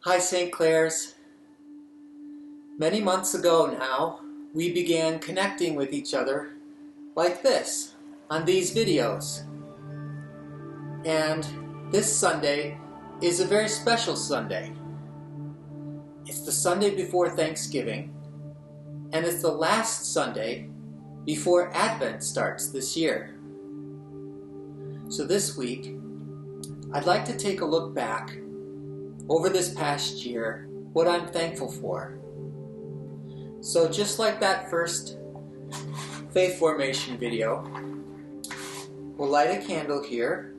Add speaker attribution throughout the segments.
Speaker 1: Hi, St. Clare's. Many months ago now, we began connecting with each other like this, on these videos. And this Sunday is a very special Sunday. It's the Sunday before Thanksgiving, and it's the last Sunday before Advent starts this year. So this week, I'd like to take a look back over this past year, what I'm thankful for. So just like that first faith formation video, we'll light a candle here.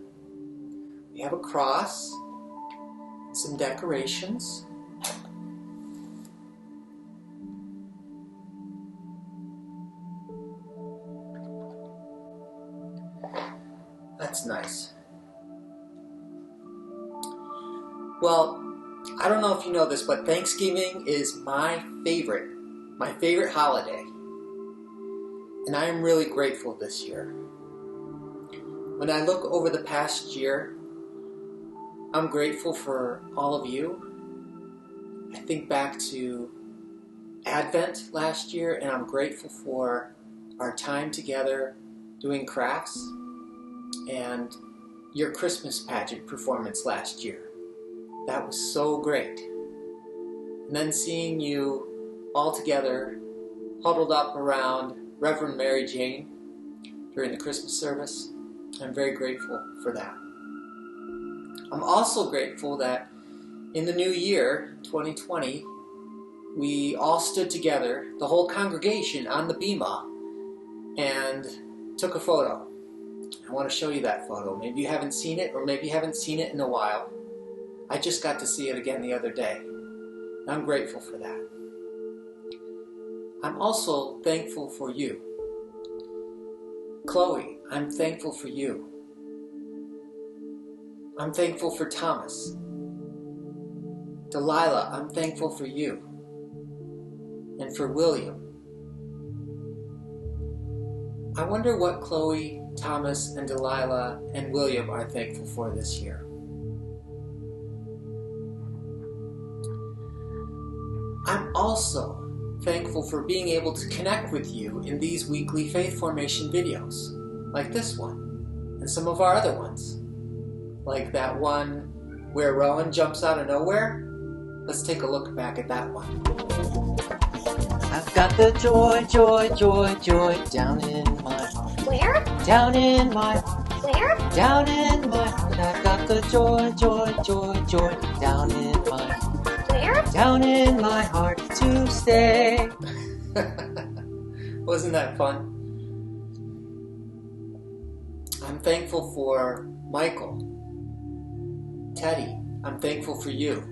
Speaker 1: We have a cross, some decorations. That's nice. Well, I don't know if you know this, but Thanksgiving is my favorite holiday. And I am really grateful this year. When I look over the past year, I'm grateful for all of you. I think back to Advent last year, and I'm grateful for our time together doing crafts and your Christmas pageant performance last year. That was so great. And then seeing you all together, huddled up around Reverend Mary Jane during the Christmas service, I'm very grateful for that. I'm also grateful that in the new year, 2020, we all stood together, the whole congregation, on the bema and took a photo. I want to show you that photo. Maybe you haven't seen it, or maybe you haven't seen it in a while. I just got to see it again the other day. I'm grateful for that. I'm also thankful for you. Chloe, I'm thankful for you. I'm thankful for Thomas. Delilah, I'm thankful for you. And for William. I wonder what Chloe, Thomas, and Delilah, and William are thankful for this year. I'm also thankful for being able to connect with you in these weekly faith formation videos, like this one, and some of our other ones, like that one where Rowan jumps out of nowhere. Let's take a look back at that one. I've got the joy, joy, joy, joy down in my heart.
Speaker 2: Where?
Speaker 1: Down in my heart.
Speaker 2: Where?
Speaker 1: Down in my heart. I've got the joy, joy, joy, joy down in my heart.
Speaker 2: Where?
Speaker 1: Down in my heart to stay. Wasn't that fun? I'm thankful for Michael. Teddy, I'm thankful for you.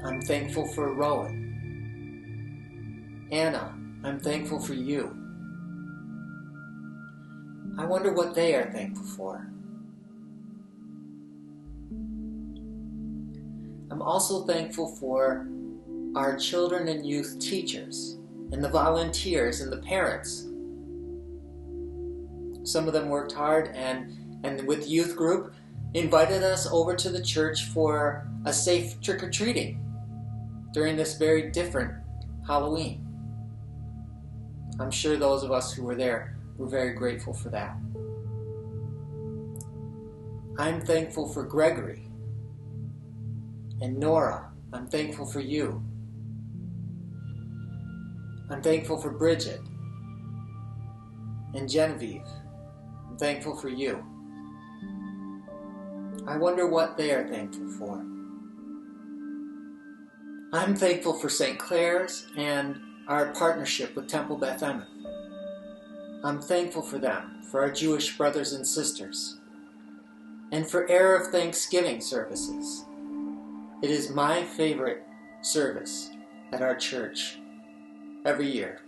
Speaker 1: I'm thankful for Rowan. Anna, I'm thankful for you. I wonder what they are thankful for. I'm also thankful for our children and youth teachers, and the volunteers and the parents. Some of them worked hard and with youth group invited us over to the church for a safe trick-or-treating during this very different Halloween. I'm sure those of us who were there were very grateful for that. I'm thankful for Gregory and Nora. I'm thankful for you. I'm thankful for Bridget and Genevieve. I'm thankful for you. I wonder what they are thankful for. I'm thankful for St. Clare's and our partnership with Temple Beth Emeth. I'm thankful for them, for our Jewish brothers and sisters, and for Era of Thanksgiving services. It is my favorite service at our church every year.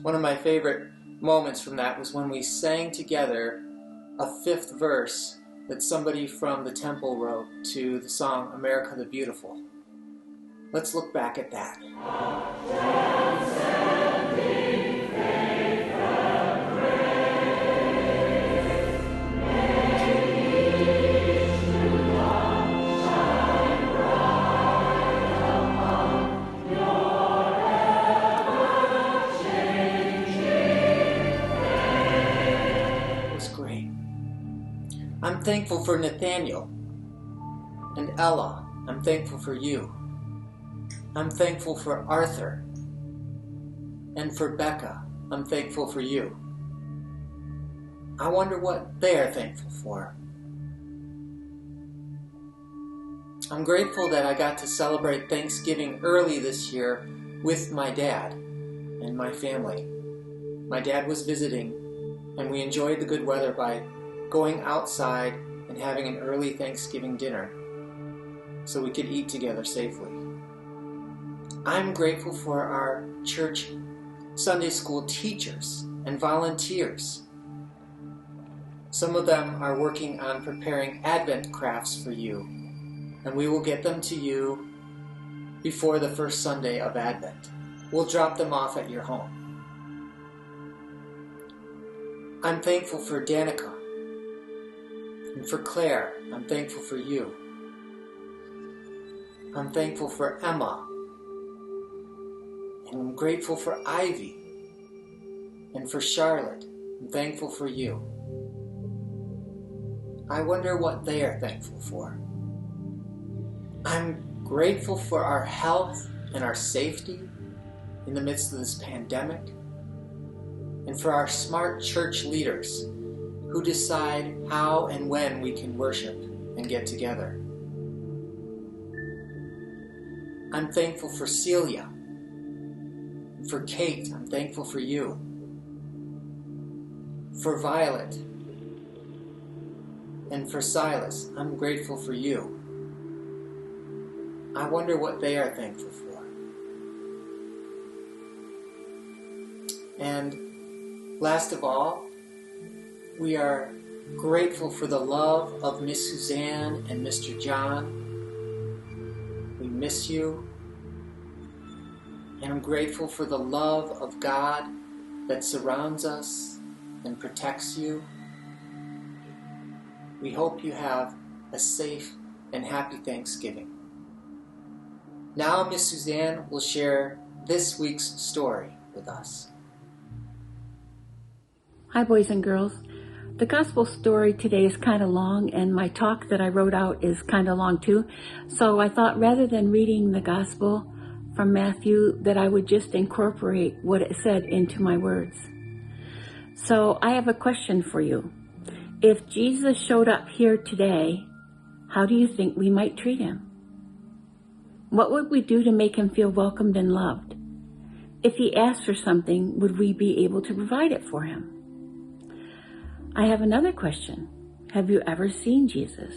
Speaker 1: One of my favorite moments from that was when we sang together a fifth verse that somebody from the temple wrote to the song America the Beautiful. Let's look back at that. I'm thankful for Nathaniel and Ella. I'm thankful for you. I'm thankful for Arthur and for Becca. I'm thankful for you. I wonder what they are thankful for. I'm grateful that I got to celebrate Thanksgiving early this year with my dad and my family. My dad was visiting, and we enjoyed the good weather by going outside and having an early Thanksgiving dinner so we could eat together safely. I'm grateful for our church Sunday school teachers and volunteers. Some of them are working on preparing Advent crafts for you, and we will get them to you before the first Sunday of Advent. We'll drop them off at your home. I'm thankful for Danica and for Clare. I'm thankful for you. I'm thankful for Emma, and I'm grateful for Ivy and for Charlotte. I'm thankful for you. I wonder what they are thankful for. I'm grateful for our health and our safety in the midst of this pandemic, and for our smart church leaders who decide how and when we can worship and get together. I'm thankful for Celia and for Kate. I'm thankful for you. For Violet and for Silas. I'm grateful for you. I wonder what they are thankful for. And last of all, we are grateful for the love of Miss Suzanne and Mr. John. We miss you. And I'm grateful for the love of God that surrounds us and protects you. We hope you have a safe and happy Thanksgiving. Now Miss Suzanne will share this week's story with us.
Speaker 2: Hi boys and girls. The gospel story today is kind of long, and my talk that I wrote out is kind of long too. So I thought rather than reading the gospel from Matthew that I would just incorporate what it said into my words. So I have a question for you. If Jesus showed up here today, how do you think we might treat him? What would we do to make him feel welcomed and loved? If he asked for something, would we be able to provide it for him? I have another question. Have you ever seen Jesus?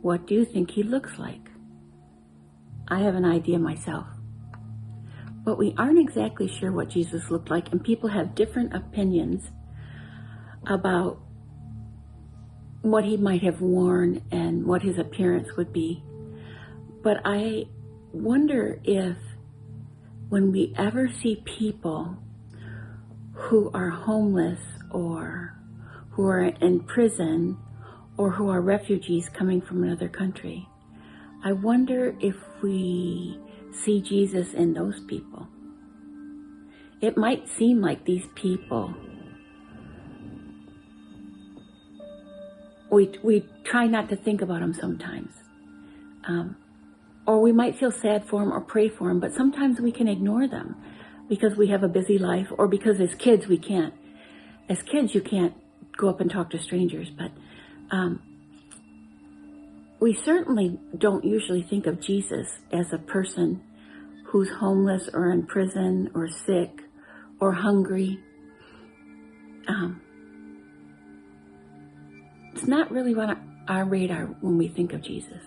Speaker 2: What do you think he looks like? I have an idea myself. But we aren't exactly sure what Jesus looked like, and people have different opinions about what he might have worn and what his appearance would be. But I wonder if when we ever see people who are homeless or who are in prison or who are refugees coming from another country, I wonder if we see Jesus in those people. It might seem like these people, we try not to think about them sometimes. Or we might feel sad for them or pray for them, but sometimes we can ignore them because we have a busy life, or because as kids we can't. As kids you can't go up and talk to strangers, but we certainly don't usually think of Jesus as a person who's homeless or in prison or sick or hungry. It's not really on our radar when we think of Jesus.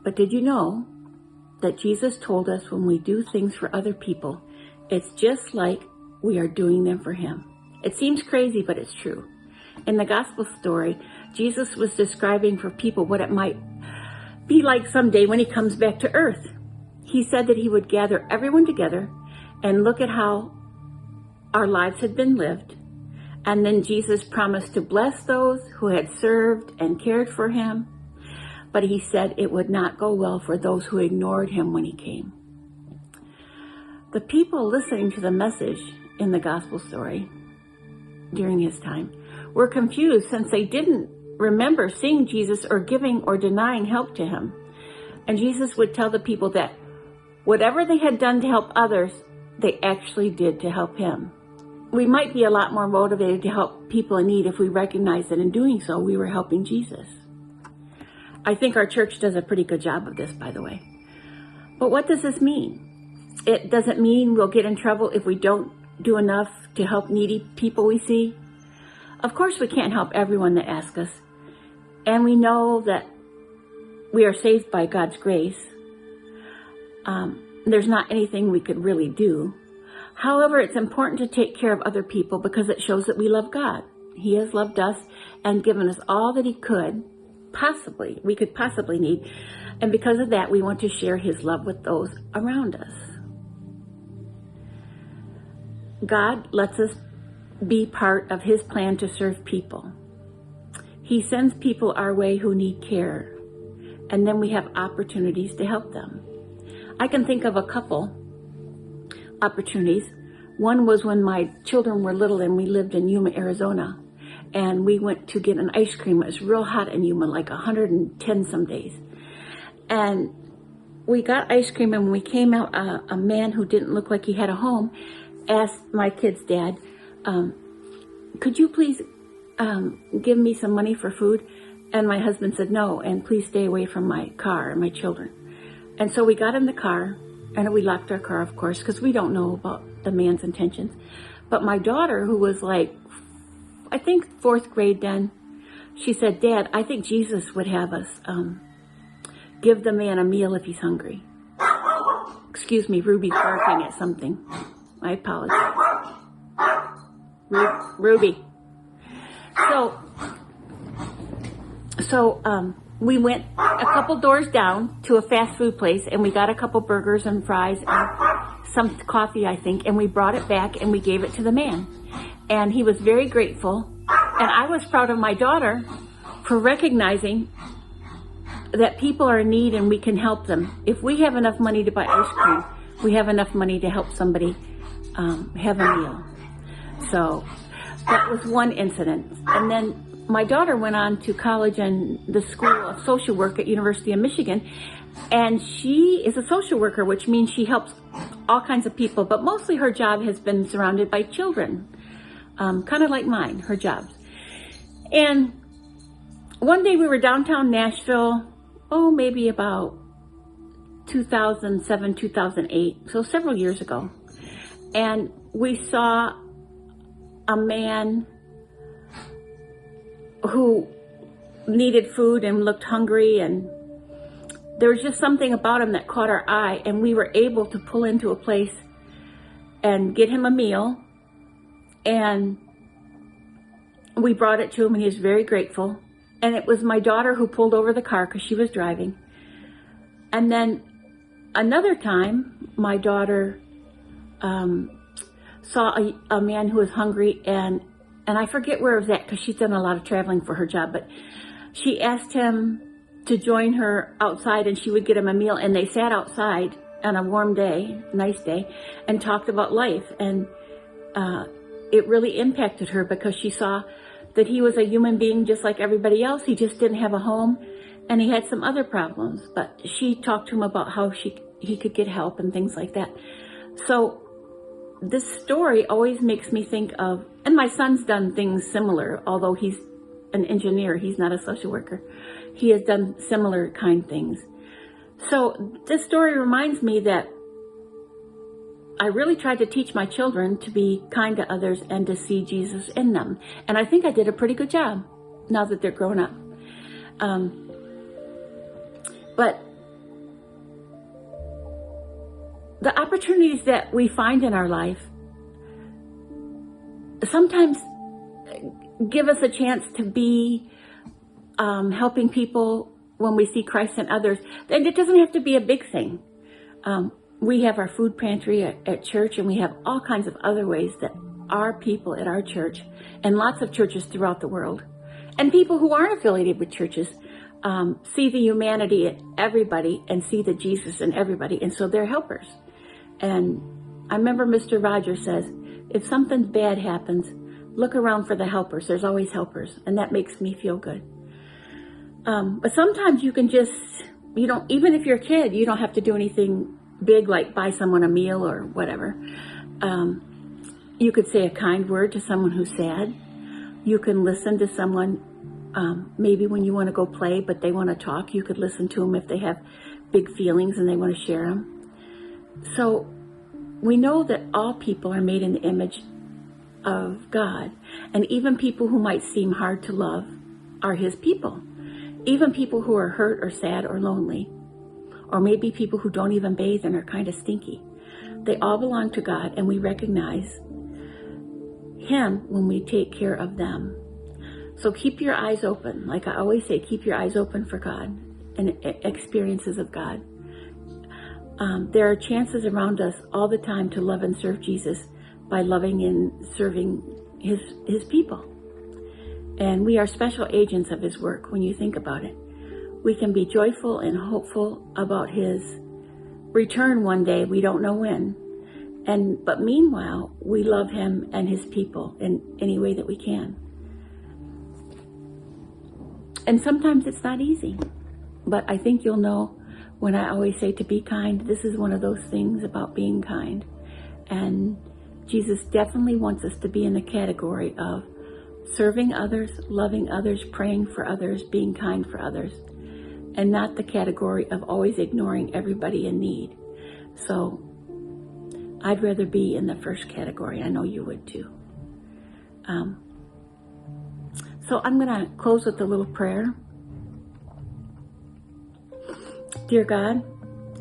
Speaker 2: But did you know that Jesus told us when we do things for other people, it's just like we are doing them for him? It seems crazy, but it's true. In the gospel story, Jesus was describing for people what it might be like someday when he comes back to earth. He said that he would gather everyone together and look at how our lives had been lived. And then Jesus promised to bless those who had served and cared for him. But he said it would not go well for those who ignored him when he came. The people listening to the message in the gospel story during his time were confused, since they didn't remember seeing Jesus or giving or denying help to him. And Jesus would tell the people that whatever they had done to help others, they actually did to help him. We might be a lot more motivated to help people in need if we recognize that in doing so, we were helping Jesus. I think our church does a pretty good job of this, by the way. But what does this mean? It doesn't mean we'll get in trouble if we don't do enough to help needy people we see. Of course, we can't help everyone that asks us. And we know that we are saved by God's grace. There's not anything we could really do. However, it's important to take care of other people because it shows that we love God. He has loved us and given us all that he could possibly need. And because of that, we want to share his love with those around us. God lets us be part of his plan to serve people. He sends people our way who need care, and then we have opportunities to help them. I can think of a couple opportunities. One was when my children were little and we lived in Yuma, Arizona, and we went to get an ice cream. It was real hot in Yuma, like 110 some days. And we got ice cream, and when we came out, a man who didn't look like he had a home asked my kid's dad, could you please give me some money for food? And my husband said no, and please stay away from my car and my children. And so we got in the car, and we locked our car, of course, because we don't know about the man's intentions. But my daughter, who was like, I think 4th grade then, she said, Dad, I think Jesus would have us give the man a meal if he's hungry. Excuse me, Ruby's barking at something. I apologize. Ruby. So we went a couple doors down to a fast food place, and we got a couple burgers and fries and some coffee, I think, and we brought it back and we gave it to the man. And he was very grateful. And I was proud of my daughter for recognizing that people are in need and we can help them. If we have enough money to buy ice cream, we have enough money to help somebody have a meal. So that was one incident. And then my daughter went on to college and the School of Social Work at University of Michigan. And she is a social worker, which means she helps all kinds of people. But mostly her job has been surrounded by children, kind of like mine, her jobs. And one day we were downtown Nashville, maybe about 2007, 2008, so several years ago. And we saw a man who needed food and looked hungry, and there was just something about him that caught our eye, and we were able to pull into a place and get him a meal, and we brought it to him, and he was very grateful. And it was my daughter who pulled over the car because she was driving. And then another time, my daughter saw a man who was hungry, and I forget where it was at because she's done a lot of traveling for her job, but she asked him to join her outside and she would get him a meal, and they sat outside on a warm day, nice day, and talked about life. And it really impacted her because she saw that he was a human being just like everybody else. He just didn't have a home, and he had some other problems, but she talked to him about how he could get help and things like that. So this story always makes me think of, and my son's done things similar, although he's an engineer, he's not a social worker. He has done similar kind things. So this story reminds me that I really tried to teach my children to be kind to others and to see Jesus in them. And I think I did a pretty good job now that they're grown up. But the opportunities that we find in our life sometimes give us a chance to be helping people when we see Christ in others. And it doesn't have to be a big thing. We have our food pantry at church, and we have all kinds of other ways that our people at our church and lots of churches throughout the world, and people who aren't affiliated with churches, see the humanity in everybody and see the Jesus in everybody, and so they're helpers. And I remember Mr. Rogers says, if something bad happens, look around for the helpers. There's always helpers, and that makes me feel good. But sometimes you can just, even if you're a kid, you don't have to do anything big like buy someone a meal or whatever. You could say a kind word to someone who's sad. You can listen to someone, maybe when you want to go play, but they want to talk. You could listen to them if they have big feelings and they want to share them. So we know that all people are made in the image of God. And even people who might seem hard to love are his people. Even people who are hurt or sad or lonely, or maybe people who don't even bathe and are kind of stinky. They all belong to God, and we recognize him when we take care of them. So keep your eyes open. Like I always say, keep your eyes open for God and experiences of God. There are chances around us all the time to love and serve Jesus by loving and serving his people. And we are special agents of his work when you think about it. We can be joyful and hopeful about his return one day. We don't know when. But meanwhile, we love him and his people in any way that we can. And sometimes it's not easy. But I think you'll know when I always say to be kind, this is one of those things about being kind. And Jesus definitely wants us to be in the category of serving others, loving others, praying for others, being kind for others, and not the category of always ignoring everybody in need. So I'd rather be in the first category. I know you would too. So I'm going to close with a little prayer. Dear God,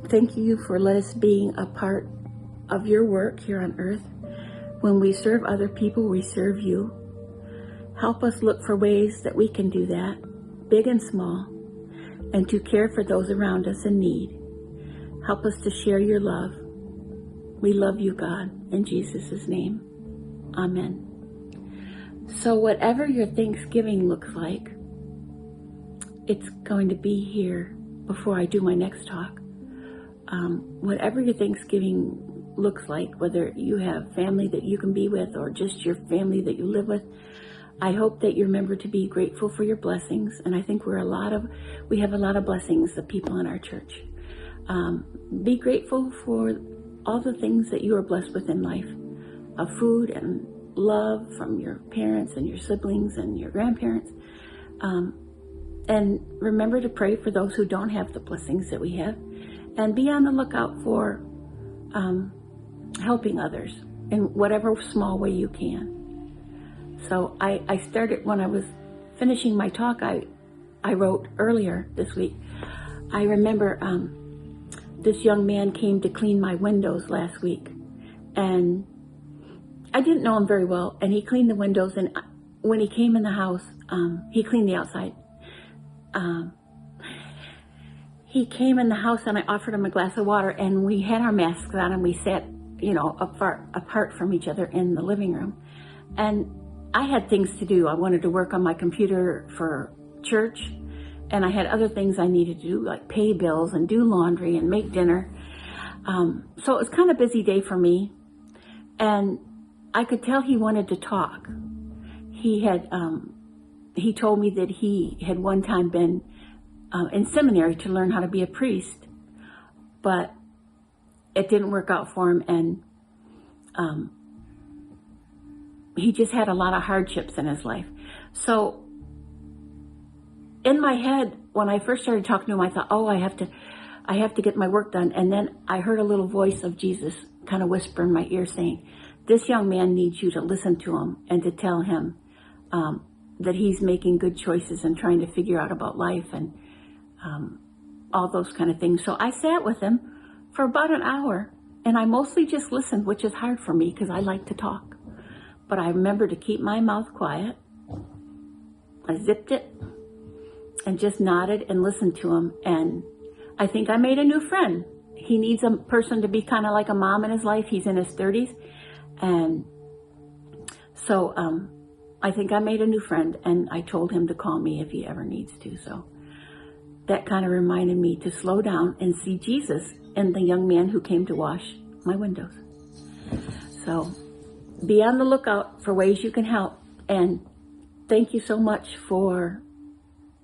Speaker 2: thank you for letting us being a part of your work here on earth. When we serve other people, we serve you. Help us look for ways that we can do that, big and small, and to care for those around us in need. Help us to share your love. We love you, God, in Jesus' name. Amen. So whatever your Thanksgiving looks like, it's going to be here before I do my next talk. Whatever your Thanksgiving looks like, whether you have family that you can be with or just your family that you live with, I hope that you remember to be grateful for your blessings. And I think we have a lot of blessings, the people in our church. Be grateful for all the things that you are blessed with in life, of food and love from your parents and your siblings and your grandparents. And remember to pray for those who don't have the blessings that we have. And be on the lookout for helping others in whatever small way you can. So I started, when I was finishing my talk, I wrote earlier this week, I remember this young man came to clean my windows last week. And I didn't know him very well. And he cleaned the windows. And when he came in the house, he cleaned the outside. He came in the house and I offered him a glass of water. And we had our masks on and we sat, apart from each other in the living room. And I had things to do. I wanted to work on my computer for church, and I had other things I needed to do, like pay bills and do laundry and make dinner. So it was kind of a busy day for me, and I could tell he wanted to talk. He told me that he had one time been in seminary to learn how to be a priest, but it didn't work out for him, and he just had a lot of hardships in his life. So in my head, when I first started talking to him, I thought, I have to get my work done. And then I heard a little voice of Jesus kind of whisper in my ear saying, this young man needs you to listen to him and to tell him that he's making good choices and trying to figure out about life and all those kind of things. So I sat with him for about an hour, and I mostly just listened, which is hard for me because I like to talk. But I remember to keep my mouth quiet. I zipped it and just nodded and listened to him. And I think I made a new friend. He needs a person to be kind of like a mom in his life. He's in his 30s. And so I think I made a new friend. And I told him to call me if he ever needs to. So that kind of reminded me to slow down and see Jesus in the young man who came to wash my windows. So be on the lookout for ways you can help. And thank you so much for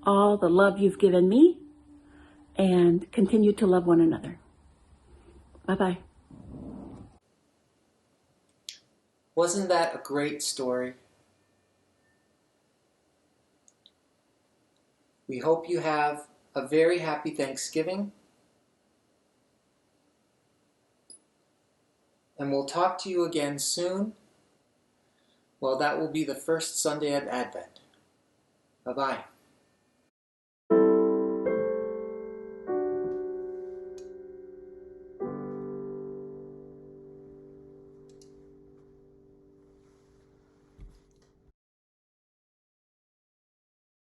Speaker 2: all the love you've given me, and continue to love one another. Bye-bye.
Speaker 1: Wasn't that a great story? We hope you have a very happy Thanksgiving. And we'll talk to you again soon. Well, that will be the first Sunday of Advent. Bye-bye.